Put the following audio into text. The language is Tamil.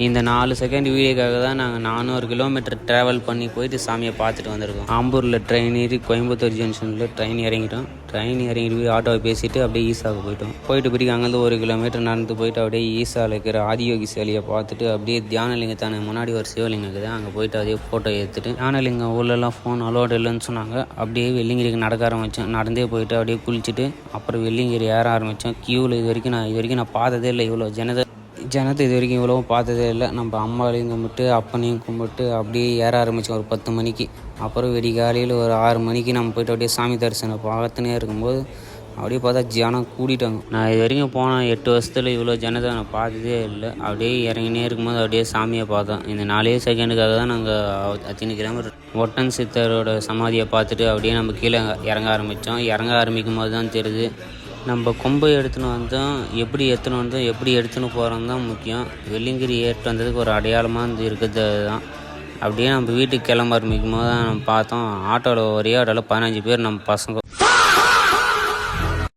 இந்த 4 செகண்ட் வீடியோக்காக தான் நாங்கள் 400 கிலோமீட்டர் ட்ராவல் பண்ணி போயிட்டு சாமியை பார்த்துட்டு வந்திருக்கோம். ஆம்பூரில் ட்ரெயின் ஏறி கோயம்புத்தூர் ஜங்ஷனில் ட்ரெயின் இறங்கிட்டோம். ட்ரெயின் இறங்கிட்டு போய் ஆட்டோவை பேசிவிட்டு அப்படியே ஈசாவுக்கு போயிட்டு பிடிக்க அங்கேருந்து 1 கிலோமீட்டர் நடந்து போயிட்டு அப்படியே ஈசாவில் இருக்கிற ஆதியோகி சிலையை பார்த்துட்டு அப்படியே தியானலிங்கத்தான முன்னாடி ஒரு சிவலிங்கம் இருக்குது, அங்கே போயிட்டு அப்படியே ஃபோட்டோ எடுத்துட்டு தியானலிங்கம் ஊர்லலாம் ஃபோன் அலோடு இல்லைன்னு சொன்னாங்க. அப்படியே வெள்ளிங்கிரிக்கு நடக்க ஆரம்பித்தோம். நடந்தே போயிட்டு அப்படியே குளிச்சுட்டு அப்புறம் வெள்ளிங்கிரி ஏற ஆரம்பித்தோம். க்யூவில் இது வரைக்கும் நான் பார்த்ததே இல்லை, இவ்வளோ ஜனத்தை இது வரைக்கும் இவ்வளவும் பார்த்ததே இல்லை. நம்ம அம்மாவையும் கும்பிட்டு அப்பனையும் கும்பிட்டு அப்படியே ஏற ஆரம்பித்தோம் ஒரு 10 மணிக்கு. அப்புறம் வெடிகாலையில் ஒரு 6 மணிக்கு நம்ம போய்ட்டு அப்படியே சாமி தரிசனம் பார்த்துனே இருக்கும்போது அப்படியே பார்த்தா ஜனம் கூட்டிட்டாங்க. நான் இது வரைக்கும் போனேன் 8 வருஷத்தில் இவ்வளோ ஜனத்தை நான் பார்த்ததே இல்லை. அப்படியே இறங்கினே இருக்கும்போது அப்படியே சாமியை பார்த்தோம். இந்த 4 செகண்டுக்காக தான் நாங்கள் அத்தனை கிலோமீட்டர் ஒட்டன் சித்தரோட சமாதியை பார்த்துட்டு அப்படியே நம்ம கீழே இறங்க ஆரம்பித்தோம். இறங்க ஆரம்பிக்கும் போது தான் தெரியுது நம்ம கொம்பை எடுத்துன்னு வந்தோம், எப்படி எடுத்துன்னு போகிறோம் தான் முக்கியம். வெள்ளிங்கிரி ஏற்று வந்ததுக்கு ஒரு அடையாளமாக இருக்கிறது தான். அப்படியே நம்ம வீட்டுக்கு கிளம்ப ஆரம்பிக்கும் போது தான் நம்ம பார்த்தோம், ஒரே ஆட்டோவில் 15 பேர் நம்ம பசங்க.